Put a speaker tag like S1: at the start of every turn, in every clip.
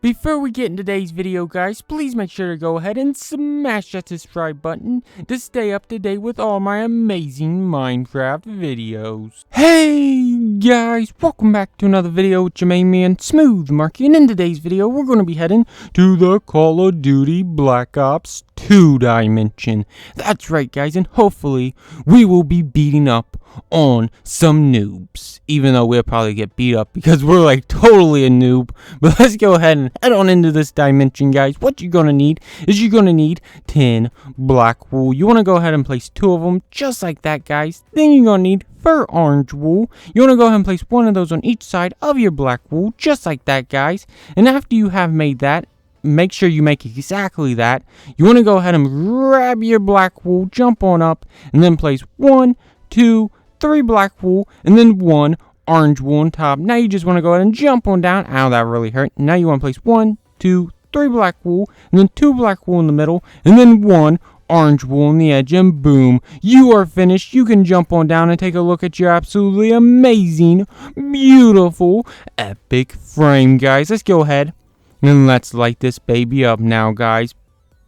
S1: Before we get in today's video, guys, please make sure to go ahead and smash that subscribe button to stay up to date with all my amazing Minecraft videos. Hey guys, welcome back to another video with your main man, Smooth Marky, and in today's video, we're going to be heading to the Call of Duty Black Ops 2 dimension. That's right, guys, and hopefully we will be beating up on some noobs, even though we'll probably get beat up because we're like totally a noob. But let's go ahead and head on into this dimension, guys. What you're gonna need is you're gonna need 10 black wool. You want to go ahead and place 2 of them just like that, guys. Then you're gonna need fur orange wool. You want to go ahead and place 1 of those on each side of your black wool just like that, guys. And after you have made that, make sure you make exactly that. You want to go ahead and grab your black wool, jump on up, and then place 1, 2, 3 black wool, and then 1 orange wool on top. Now you just want to go ahead and jump on down. Ow, that really hurt. Now you want to place 1, 2, 3 black wool, and then 2 black wool in the middle, and then 1 orange wool on the edge, and boom, you are finished. You can jump on down and take a look at your absolutely amazing, beautiful, epic frame, guys. Let's go ahead and let's light this baby up now, guys.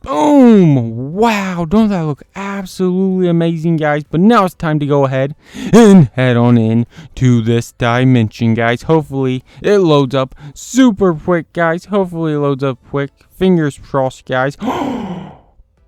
S1: Boom! Wow, don't that look absolutely amazing, guys? But now it's time to go ahead and head on in to this dimension, guys. Hopefully it loads up super quick, guys. Hopefully it loads up quick. Fingers crossed, guys.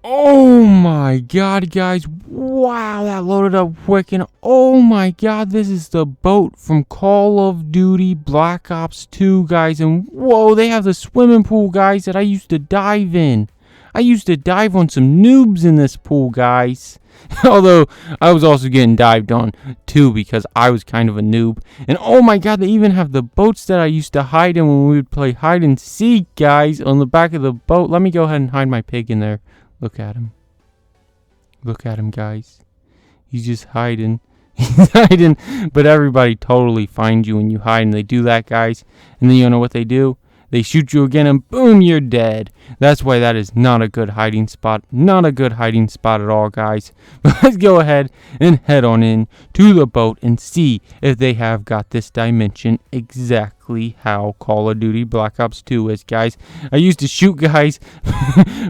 S1: Oh my god, guys. Wow, that loaded up quick. And oh my god, this is the boat from Call of Duty Black Ops 2, guys. And whoa, they have the swimming pool, guys, that I used to dive in. I used to dive on some noobs in this pool, guys. Although, I was also getting dived on, too, because I was kind of a noob. And oh my god, they even have the boats that I used to hide in when we would play hide and seek, guys, on the back of the boat. Let me go ahead and hide my pig in there. Look at him. Look at him, guys. He's just hiding. He's hiding. But everybody totally finds you when you hide, and they do that, guys. And then you know what they do? They shoot you again and boom, you're dead. That's why that is not a good hiding spot. Not a good hiding spot at all, guys. But let's go ahead and head on in to the boat and see if they have got this dimension exactly how Call of Duty Black Ops 2 is, guys. I used to shoot guys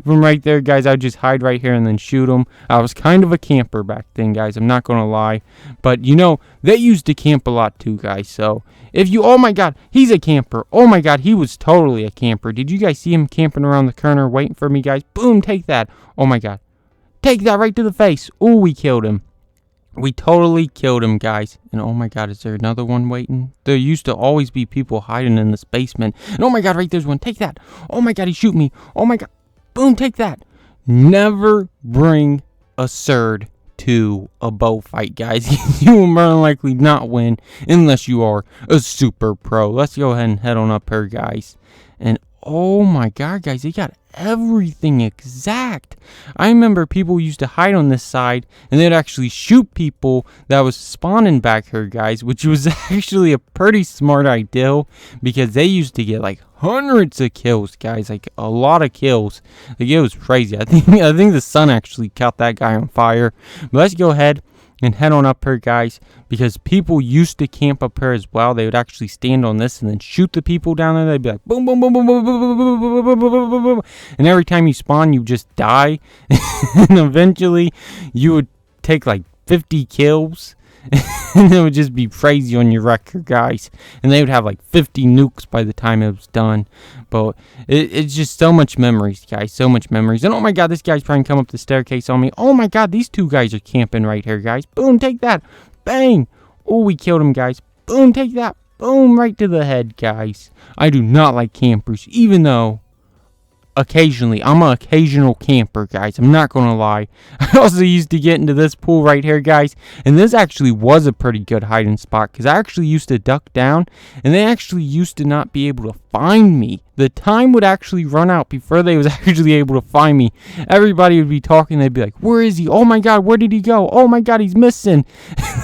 S1: from right there, guys. I would just hide right here and then shoot them. I was kind of a camper back then, guys. I'm not going to lie. But, you know, they used to camp a lot too, guys. So, if you, oh my god, he's a camper. Oh my god, he was totally a camper. Did you guys see him camping around the corner waiting for me, guys? Boom, take that. Oh my god. Take that right to the face. Oh, we killed him. We totally killed him, guys. And oh my god, is there another one waiting? There used to always be people hiding in this basement. And oh my god, right there's one. Take that. Oh my god, he shoot me. Oh my god. Boom, take that. Never bring a surd to a bow fight, guys. You will more than likely not win unless you are a super pro. Let's go ahead and head on up here, guys. And oh my god, guys, they got everything exact. I remember people used to hide on this side and they'd actually shoot people that was spawning back here, guys, which was actually a pretty smart idea because they used to get like hundreds of kills, guys, like a lot of kills. Like it was crazy. I think the sun actually caught that guy on fire. But let's go ahead and head on up here, guys, because people used to camp up here as well. They would actually stand on this and then shoot the people down there. They'd be like boom, boom, boom, boom, boom, boom, boom, boom, boom, boom, boom, boom, boom. And every time you spawn, you just die. And eventually, you would take like 50 kills. And it would just be crazy on your record, guys. And they would have like 50 nukes by the time it was done. But it's just so much memories, guys. So much memories. And oh my god, this guy's trying to come up the staircase on me. Oh my god, these 2 guys are camping right here, guys. Boom, take that. Bang. Oh, we killed him, guys. Boom, take that. Boom, right to the head, guys. I do not like campers, even though occasionally, I'm an occasional camper, guys. I'm not going to lie. I also used to get into this pool right here, guys. And this actually was a pretty good hiding spot because I actually used to duck down and they actually used to not be able to find me. The time would actually run out before they was actually able to find me. Everybody would be talking. They'd be like, where is he? Oh my god, where did he go? Oh my god, he's missing.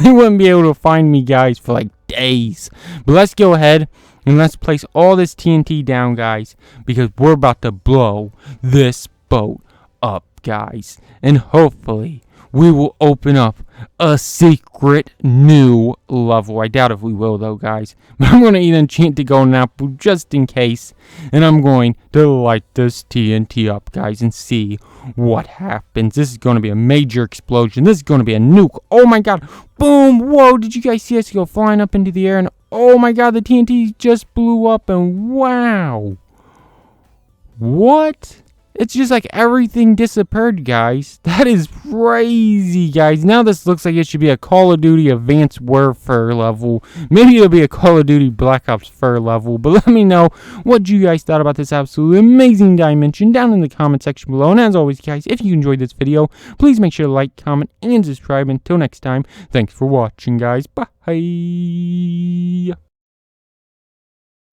S1: They wouldn't be able to find me, guys, for like days. But let's go ahead and let's place all this TNT down, guys, because we're about to blow this boat up, guys. And hopefully we will open up a secret new level. I doubt if we will though, guys. But I'm going to eat enchanted golden apple just in case. And I'm going to light this TNT up, guys, and see what happens. This is going to be a major explosion. This is going to be a nuke. Oh my god. Boom. Whoa. Did you guys see us go flying up into the air? And oh my god, the TNT just blew up. And wow. What? It's just like everything disappeared, guys. That is crazy, guys. Now this looks like it should be a Call of Duty Advanced Warfare level. Maybe it'll be a Call of Duty Black Ops 4 level. But let me know what you guys thought about this absolutely amazing dimension down in the comment section below. And as always, guys, if you enjoyed this video, please make sure to like, comment, and subscribe. Until next time, thanks for watching, guys. Bye.